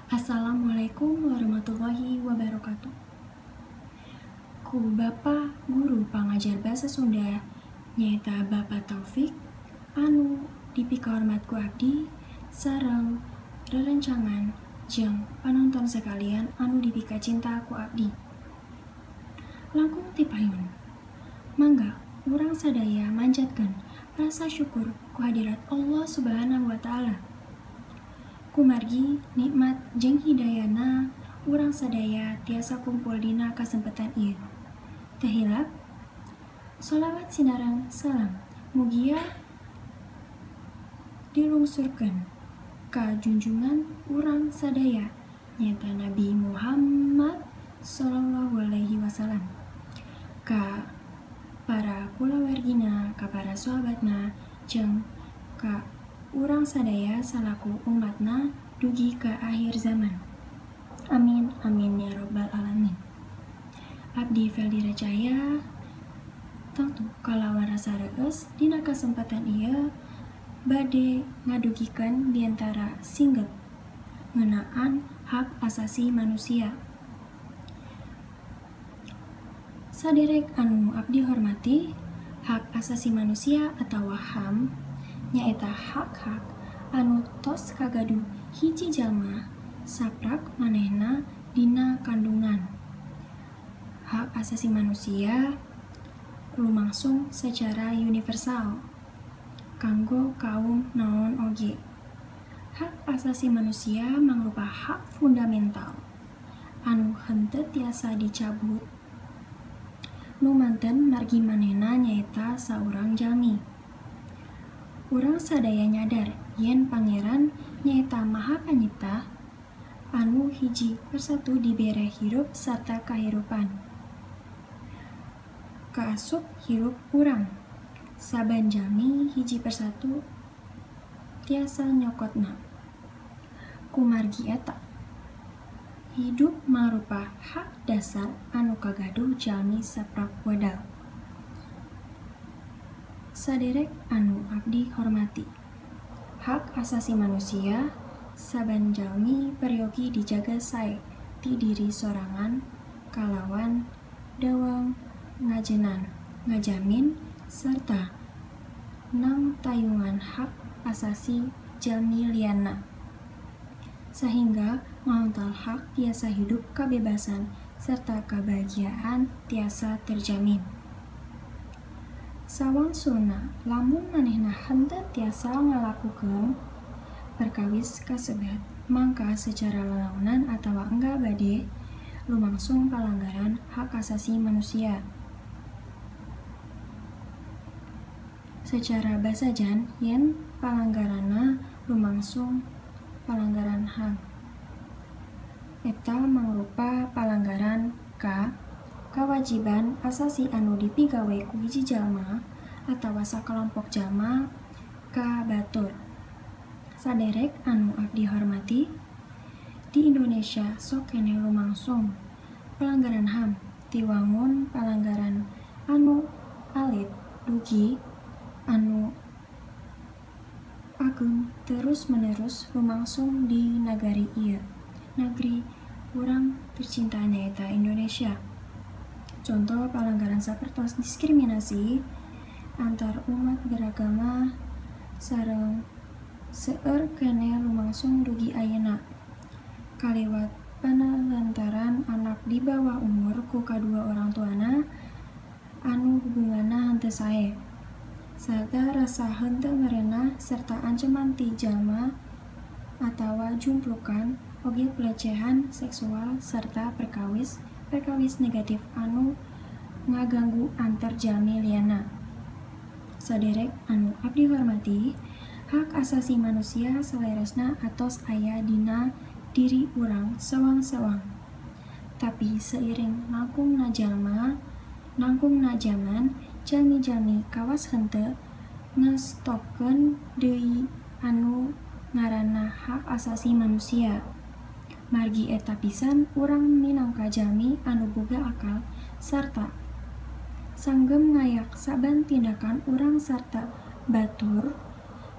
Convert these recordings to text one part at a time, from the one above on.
Assalamualaikum warahmatullahi wabarakatuh. Ku Bapa Guru Pangajar Basa Sunda nyaeta Bapak Taufik anu dipikahormat ku abdi sareng rerencangan jeung panonton sekalian anu dipika cinta ku abdi. Langkung ti payun. Mangga urang sadaya manjatkeun rasa syukur ku hadirat Allah Subhanahu wa taala. Kumargi nikmat jeung hidayana urang sadaya tiasa kumpul dina kasempatan ieu. Teu hilap sholawat sinareng salam mugia dilungsurkeun ka junjungan urang sadaya nyaeta Nabi Muhammad sallallahu alaihi wasallam, ka para kulawargina, ka para sahabatna, jeung ka urang sadaya salaku umatna dugi ke akhir zaman. Amin amin ya robbal alamin. Abdi Feldi Rajaya tangtu kalawan rasa reus dina kasempatan ieu bade ngadugikeun diantara singgep ngeunaan hak asasi manusia. Saderek anu abdi hormati, hak asasi manusia atawa HAM nyaeta hak-hak anu tos kagaduh hiji jalma saprak manehna dina kandungan. Hak asasi manusia lumangsung secara universal kanggo kaum naon oge. Hak asasi manusia mangrupa hak fundamental anu henteu tiasa dicabut nu manten margi manehna nyaeta saurang jalmi. Urang sadaya nyadar yen Pangeran nyaeta Maha Panyipta anu hiji persatu dibere hirup sarta kahirupan. Kaasup hirup urang, saban jalmi hiji persatu tiasa nyokotna. Kumargi eta, hidup mangrupa hak dasar anu kagaduh jalmi saprak wadal. Saderek anu abdi hormati, hak asasi manusia saban jalmi peryogi dijaga sae ti diri sorangan kalawan deweng ngajenan, ngajamin serta nangtayungan hak asasi jalmi lianna, sehingga ngaontal hak tiasa hidup kabebasan serta kebahagiaan tiasa terjamin. Sawangsulna lamun manehna henteu tiasa ngalakukeun perkawis kasebat, mangka secara lelaunan atawa enggal bade lumangsung pelanggaran hak asasi manusia. Secara basajan yen palanggaranna lumangsung pelanggaran HAM, eta mangrupa palanggaran kawajiban asasi anu dipigawe ku hiji jalma atawa sakalompok jalma ka batur. Saderek anu abdi hormati, di Indonesia sok keneh lumangsung pelanggaran HAM tiwangun pelanggaran anu alit dugi anu agung terus-menerus lumangsung di nagari ieu, negeri urang tercinta nyaeta Indonesia. Contoh pelanggaran sapertos diskriminasi antar umat beragama sareng seueur keneh lumangsung dugi ayeuna kaliwat panelantaran anak di bawah umur ku kadua orang tuana anu hubunganna henteu sae, sarta rasa henteu ngarenah serta ancaman ti jalma atawa jumplukan oge pelecehan seksual serta perkawis negatif anu ngaganggu antar jalmi liana. Saderek anu abdi hormati, hak asasi manusia saleresna atos aya dina diri urang sewang-sewang. Tapi seiring langkungna zaman, jalmi-jalmi kawas henteu ngestopkeun deui anu ngaranna hak asasi manusia. Margi eta pisan urang minangka jalmi anu boga akal sarta sanggem ngayak saban tindakan urang sarta batur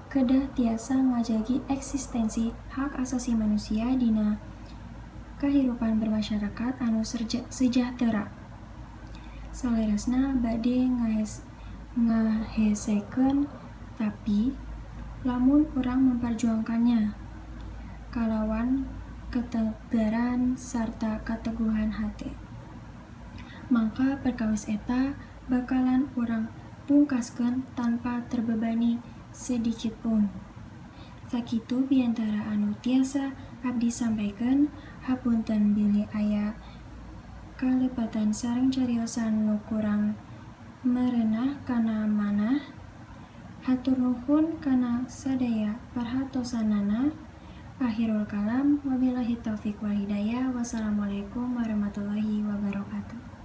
kedah tiasa ngajagi eksistensi hak asasi manusia dina kahirupan bermasyarakat anu sejahtera. Saleresna bade ngahesekeun, tapi lamun urang memperjuangkannya kalawan ketegaran sarta keteguhan hati, mangka perkawis eta bakalan urang pungkaskeun tanpa terbebani sedikitpun. Sakitu biantara anu tiasa abdi sampaikeun. Hapunten bilih aya kalepatan sareng cariosan nu kurang merenah kana manah. Hatur nuhun kana sadaya parhatosanana. Akhirul kalam, wabillahi taufiq wal hidayah. Wassalamualaikum warahmatullahi wabarakatuh.